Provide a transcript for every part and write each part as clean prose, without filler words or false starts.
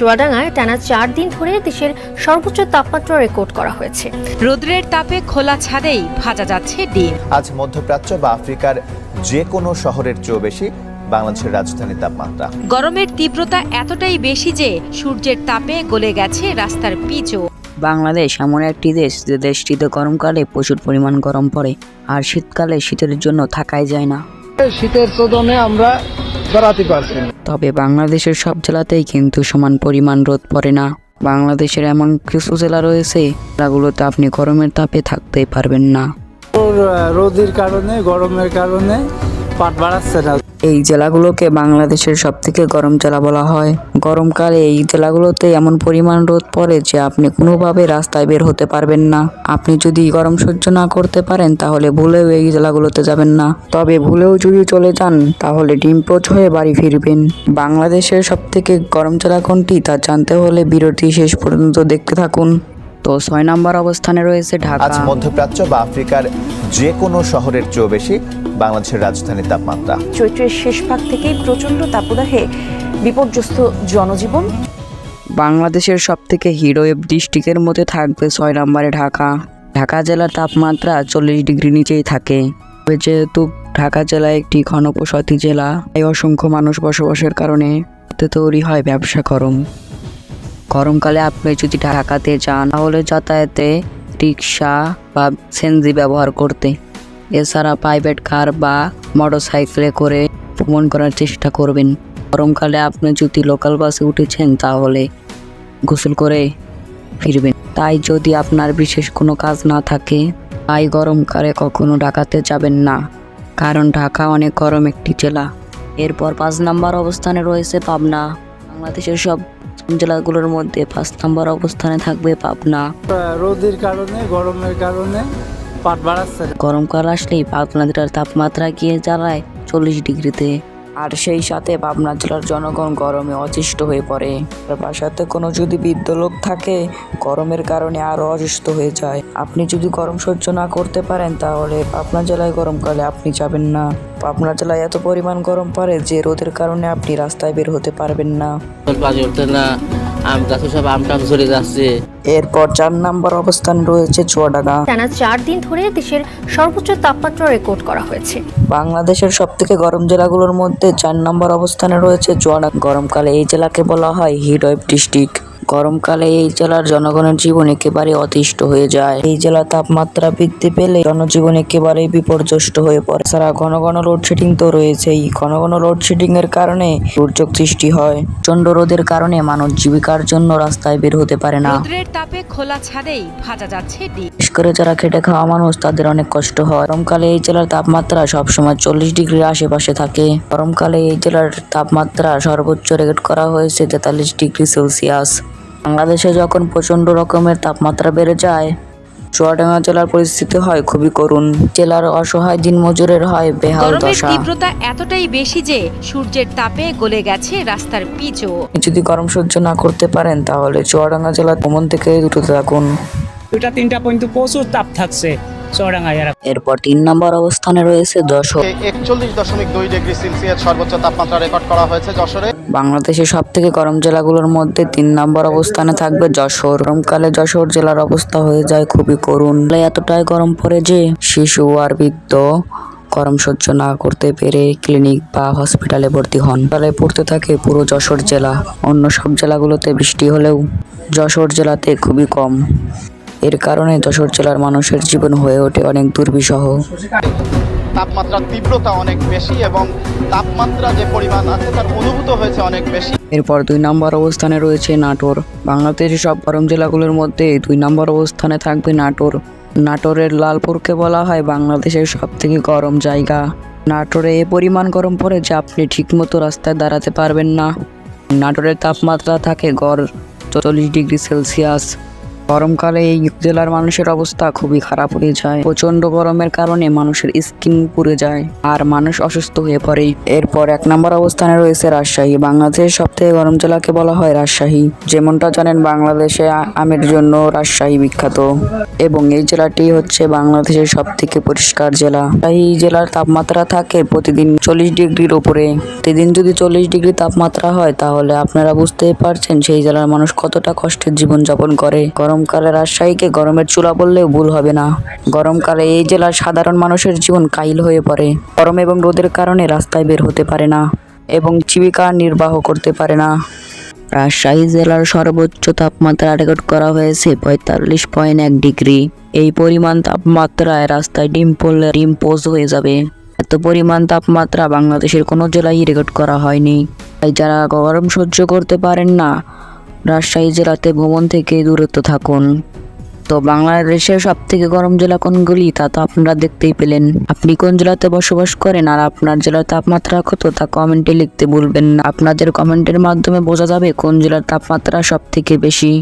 চুয়াডাঙ্গায় টানা 4 দিন ধরে দেশের সর্বোচ্চ তাপমাত্রা রেকর্ড করা হয়েছে। রোদ্রের তাপে খোলা ছাদেই ভাজা যাচ্ছে ডিম। আজ মধ্যপ্রাচ্য বা আফ্রিকার যে কোনো শহরের চেয়েও বেশি বাংলাদেশের রাজধানীর তাপমাত্রা। গরমের তীব্রতা এতটাই বেশি যে সূর্যের তাপে গলে গেছে রাস্তার পিচও। বাংলাদেশ এমন একটি দেশ যে দেশটিতে গরমকালে প্রচুর পরিমাণ গরম পড়ে, আর শীতকালে শীতের জন্য থাকাই যায় না। শীতের চোদনে আমরা দাঁড়াতে পারছি না। তবে বাংলাদেশের সব জেলাতেই কিন্তু সমান পরিমাণ রোদ পড়ে না। বাংলাদেশের এমন কিছু জেলা রয়েছে যেগুলোতে আপনি গরমের তাপে থাকতেই পারবেন না। রোদের কারণে, গরমের কারণে পাট বাড়াচ্ছে না। এই জেলাগুলোকে বাংলাদেশের সবথেকে গরম জেলা বলা হয়। গরমকালে এই জেলাগুলোতে এমন পরিমাণ রোদ পড়ে যে আপনি কোনোভাবে রাস্তায় বের হতে পারবেন না। আপনি যদি গরম সহ্য না করতে পারেন তাহলে ভুলেও এই জেলাগুলোতে যাবেন না। তবে ভুলেও যদি চলে যান তাহলে ডিমপোচ হয়ে বাড়ি ফিরবেন। বাংলাদেশের সবথেকে গরম জেলা কোনটি তা জানতে হলে ভিডিওটি শেষ পর্যন্ত দেখতে থাকুন। তো 6 নম্বর অবস্থানে রয়েছে ঢাকা। আজ মধ্যপ্রাচ্য বা আফ্রিকার যে কোনো শহরের চেয়েও বেশি বাংলাদেশের রাজধানীর তাপমাত্রা। চৈত্রের শেষ ভাগ থেকেই প্রচণ্ড তাপদাহে বিপর্যস্ত জনজীবন। বাংলাদেশের সবথেকে হিটওয়েভ ডিস্ট্রিক্টের মধ্যে থাকবে 6 নম্বরে ঢাকা। ঢাকা জেলার তাপমাত্রা 40 ডিগ্রি নিচেই থাকে। যেহেতু ঢাকা জেলা একটি ঘনবসতি জেলা, তাই অসংখ্য মানুষ বসবাসের কারণে তৈরি হয় ব্যবসা গরম। গরমকালে আপনি যদি ঢাকাতে যান তাহলে যাতায়াতে রিক্সা বা সিএনজি ব্যবহার করতে, এছাড়া প্রাইভেট কার বা মোটরসাইকেলে করে ভ্রমণ করার চেষ্টা করবেন। গরমকালে আপনি যদি লোকাল বাসে উঠেছেন তাহলে গোসল করে ফিরবেন। তাই যদি আপনার বিশেষ কোনো কাজ না থাকে তাই গরমকালে কখনো ঢাকাতে যাবেন না, কারণ ঢাকা অনেক গরম একটি জেলা। এরপর 5 নম্বর অবস্থানে রয়েছে পাবনা। বাংলাদেশের সব জেলাগুলোর মধ্যে 5 নম্বর অবস্থানে থাকবে পাবনা। রোদের কারণে, গরমের কারণে পাট বাড়াচ্ছে না। গরমকাল আসলেই পাবনা জেলার তাপমাত্রা গিয়ে দাঁড়ায় 40 ডিগ্রিতে, আর সেই সাথে পাবনা জেলার জনগণ গরমে অতিষ্ঠ হয়ে পড়ে। বাসাতে কোনো যদি বৃদ্ধ লোক থাকে গরমের কারণে আরও অসুস্থ হয়ে যায়। আপনি যদি গরম সহ্য না করতে পারেন তাহলে পাবনা জেলায় গরমকালে আপনি যাবেন না। পাবনা জেলায় এত পরিমাণ গরম পড়ে যে রোদের কারণে আপনি রাস্তায় বের হতে পারবেন না। আম গাছে সব আমটাম ঝরে যাচ্ছে। এরপর 4 নম্বর অবস্থান রয়েছে চুয়াডাঙ্গা। টানা 4 দিন ধরে দেশের সর্বোচ্চ তাপমাত্রা রেকর্ড করা হয়েছে। বাংলাদেশের সবথেকে গরম জেলাগুলোর মধ্যে 4 নম্বর অবস্থানে রয়েছে চুয়াডাঙ্গা। গরমকালে এই জেলাকে বলা হয় হিটওয়েভ ডিস্ট্রিক্ট। গরমকালে এই জেলার জনগণের জীবন একেবারে অতিষ্ঠ হয়ে যায়। এই জেলার তাপমাত্রা বৃদ্ধি পেলে জনজীবন একেবারেই বিপর্যস্ত হয়ে পড়ে। এছাড়া ঘন ঘন লোডশেডিং তো রয়েছেই। ঘন ঘন লোডশেডিং এর কারণে দুর্যোগ সৃষ্টি হয়। প্রচণ্ড রোদের কারণে মানুষ জীবিকার জন্য রাস্তায় বের হতে পারে না। রোদ্রের তাপে খোলা ছাদেই ভাজা যাচ্ছে ডিম। বিশেষ করে যারা খেটে খাওয়া মানুষ তাদের অনেক কষ্ট হয়। গরমকালে এই জেলার তাপমাত্রা সবসময় 40 ডিগ্রির আশেপাশে থাকে। গরমকালে এই জেলার তাপমাত্রা সর্বোচ্চ রেকর্ড করা হয়েছে 43 ডিগ্রি সেলসিয়াস। বাংলাদেশে যখন প্রচণ্ড রকমের তাপমাত্রা বেড়ে যায় চুয়াডাঙ্গা জেলার পরিস্থিতি হয় খুবই করুণ। জেলার অসহায় দিনমজুরের হয় বেহাল গরমের দশা। তীব্রতা এতটাই বেশি যে সূর্যের তাপে গলে গেছে রাস্তার পিচও। যদি গরম সহ্য না করতে পারেন তাহলে চুয়াডাঙ্গা জেলার ভ্রমণ থেকে দূরে থাকুন। 2টা-3টা পর্যন্ত প্রচুর তাপ থাকছে চুয়াডাঙ্গায়। এরপর 3 নম্বর অবস্থানে রয়েছে যশোর। 41.2 ডিগ্রি সেলসিয়াস সর্বোচ্চ তাপমাত্রা রেকর্ড করা হয়েছে যশোরে। বাংলাদেশের সবথেকে গরম জেলাগুলোর মধ্যে 3 নম্বর অবস্থানে থাকবে যশোর। গরমকালে যশোর জেলার অবস্থা হয়ে যায় খুবই করুণ। এতটাই গরম পড়ে যে শিশু আর বৃদ্ধ গরম সহ্য না করতে পেরে ক্লিনিক বা হসপিটালে ভর্তি হন। তাহলে পড়তে থাকে পুরো যশোর জেলা। অন্য সব জেলাগুলোতে বৃষ্টি হলেও যশোর জেলাতে খুবই কম। এর কারণে যশোর জেলার মানুষের জীবন হয়ে ওঠে অনেক দুর্বিষহ। তাপমাত্রার তীব্রতা অনেক বেশি এবং তাপমাত্রা যে পরিমাণ আছে তার অনুভূত হয়েছে অনেক বেশি। এরপর 2 নম্বর অবস্থানে রয়েছে নাটোর। বাংলাদেশের সব গরম জেলাগুলোর মধ্যে 2 নম্বর অবস্থানে থাকবে নাটোর। নাটোরের লালপুরকে বলা হয় বাংলাদেশের সবথেকে গরম জায়গা। নাটোরে এ পরিমাণ গরম পড়ে যে আপনি ঠিকমতো রাস্তায় দাঁড়াতে পারবেন না। নাটোরের তাপমাত্রা থাকে গড় 40 ডিগ্রি সেলসিয়াস। গরমকালে এই জেলার মানুষের অবস্থা খুবই খারাপ হয়ে যায়। প্রচন্ড গরমের কারণে মানুষের স্কিন পুড়ে যায় আর মানুষ অসুস্থ হয়ে পড়ে। এরপর 1 নম্বর অবস্থানে রয়েছে রাজশাহী। বাংলাদেশের সবথেকে গরম জেলাকে বলা হয় রাজশাহী। যেমনটা জানেন, বাংলাদেশে আমের জন্য রাজশাহী বিখ্যাত এবং এই জেলাটি হচ্ছে বাংলাদেশের সবথেকে পরিষ্কার জেলা। এই জেলার তাপমাত্রা থাকে প্রতিদিন 40 ডিগ্রির উপরে। প্রতিদিন যদি 40 ডিগ্রি তাপমাত্রা হয় তাহলে আপনারা বুঝতেই পারছেন সেই জেলার মানুষ কতটা কষ্টের জীবনযাপন করে। গরমকালে রাজশাহীকে গরমের চুলা বললেও ভুল হবে না। গরমকালে এই জেলার সাধারণ মানুষের জীবন কাহিল হয়ে পড়ে। গরম এবং রোদের কারণে রাস্তায় বের হতে পারে না এবং জীবিকা নির্বাহ করতে পারে না। রাজশাহী জেলার সর্বোচ্চ তাপমাত্রা রেকর্ড করা হয়েছে 45.1 ডিগ্রি। এই পরিমাণ তাপমাত্রায় রাস্তায় ডিম পড়লে ডিম পোজ হয়ে যাবে। এত পরিমাণ তাপমাত্রা বাংলাদেশের কোনো জেলায় রেকর্ড করা হয়নি। তাই যারা গরম সহ্য করতে পারেন না, রাজশাহী জেলাতে ভ্রমণ থেকে দূরত্ব থাকুন। তো বাংলাদেশের সবথেকে গরম জেলা কোনগুলি তা তো আপনারা দেখতেই পেলেন। আপনি কোন জেলাতে বসবাস করেন আর আপনার জেলার তাপমাত্রা কত তা কমেন্টে লিখতে ভুলবেন না। আপনাদের কমেন্টের মাধ্যমে বোঝা যাবে কোন জেলার তাপমাত্রা সবথেকে বেশি।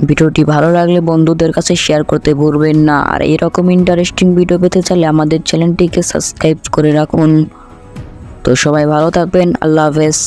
ভিডিওটি ভালো লাগলে বন্ধুদের কাছে শেয়ার করতে ভুলবেন না। আর এরকম ইন্টারেস্টিং ভিডিও পেতে চাইলে আমাদের চ্যানেলটিকে সাবস্ক্রাইব করে রাখুন। তো সবাই ভালো থাকবেন। আল্লাহ হাফেজ।